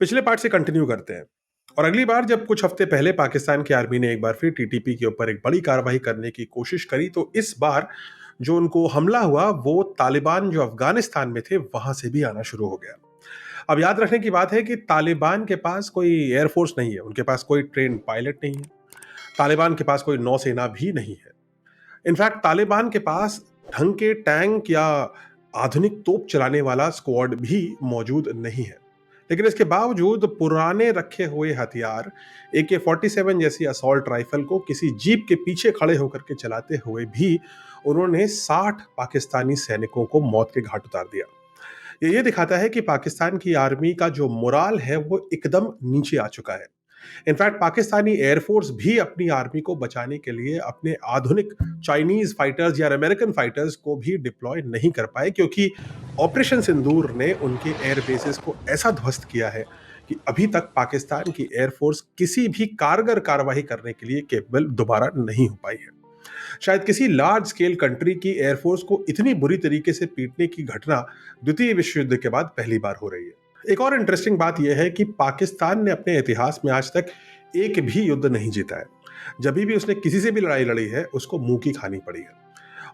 पिछले पार्ट से कंटिन्यू करते हैं। और अगली बार जब कुछ हफ्ते पहले पाकिस्तान की आर्मी ने एक बार फिर टीटीपी के ऊपर एक बड़ी कार्रवाई करने की कोशिश करी, तो इस बार जो उनको हमला हुआ वो तालिबान जो अफगानिस्तान में थे वहां से भी आना शुरू हो गया। अब याद रखने की बात है कि तालिबान के पास कोई एयरफोर्स नहीं है, उनके पास कोई ट्रेन पायलट नहीं है, तालिबान के पास कोई नौसेना भी नहीं है। इनफैक्ट तालिबान के पास ढंग के टैंक या आधुनिक तोप चलाने वाला स्क्वाड भी मौजूद नहीं है। लेकिन इसके बावजूद पुराने रखे हुए हथियार AK-47 जैसी असॉल्ट राइफल को किसी जीप के पीछे खड़े होकर के चलाते हुए भी उन्होंने 60 पाकिस्तानी सैनिकों को मौत के घाट उतार दिया। ये दिखाता है कि पाकिस्तान की आर्मी का जो मोराल है वो एकदम नीचे आ चुका है। इनफैक्ट पाकिस्तानी एयरफोर्स भी अपनी आर्मी को बचाने के लिए अपने आधुनिक चाइनीज फाइटर्स या अमेरिकन फाइटर्स को भी डिप्लॉय नहीं कर पाए, क्योंकि ऑपरेशन सिंदूर ने उनके एयर बेसेस को ऐसा ध्वस्त किया है कि अभी तक पाकिस्तान की एयरफोर्स किसी भी कारगर कार्रवाई करने के लिए केपेबल दोबारा नहीं हो पाई है। शायद किसी लार्ज स्केल कंट्री की एयरफोर्स को इतनी बुरी तरीके से पीटने की घटना द्वितीय विश्व युद्ध के बाद पहली बार हो रही है। एक और इंटरेस्टिंग बात यह है कि पाकिस्तान ने अपने इतिहास में आज तक एक भी युद्ध नहीं जीता है। जब भी उसने किसी से भी लड़ाई लड़ी है उसको मुंह की खानी पड़ी है।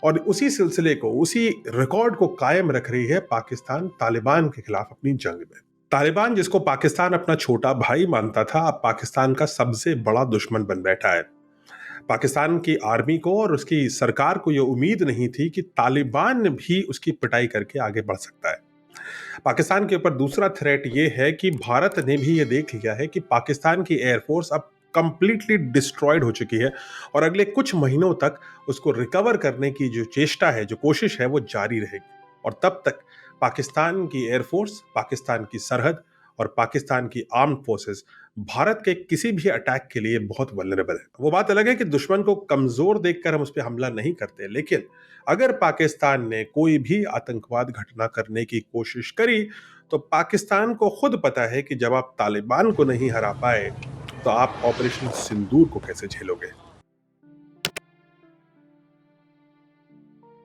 और उसी सिलसिले को, उसी रिकॉर्ड को कायम रख रही है पाकिस्तान तालिबान के खिलाफ अपनी जंग में। तालिबान, जिसको पाकिस्तान अपना छोटा भाई मानता था, अब पाकिस्तान का सबसे बड़ा दुश्मन बन बैठा है। पाकिस्तान की आर्मी को और उसकी सरकार को यह उम्मीद नहीं थी कि तालिबान भी उसकी पिटाई करके आगे बढ़ सकता है। पाकिस्तान के ऊपर दूसरा थ्रेट ये है कि भारत ने भी ये देख लिया है कि पाकिस्तान की एयरफोर्स अब कंप्लीटली डिस्ट्रॉयड हो चुकी है और अगले कुछ महीनों तक उसको रिकवर करने की जो चेष्टा है, जो कोशिश है, वो जारी रहेगी। और तब तक पाकिस्तान की एयरफोर्स, पाकिस्तान की सरहद और पाकिस्तान की आर्म्ड फोर्सेस भारत के किसी भी अटैक के लिए बहुत वल्नरेबल है। वो बात अलग है कि दुश्मन को कमजोर देखकर हम उस पर हमला नहीं करते, लेकिन अगर पाकिस्तान ने कोई भी आतंकवाद घटना करने की कोशिश करी तो पाकिस्तान को खुद पता है कि जब आप तालिबान को नहीं हरा पाए तो आप ऑपरेशन सिंदूर को कैसे झेलोगे।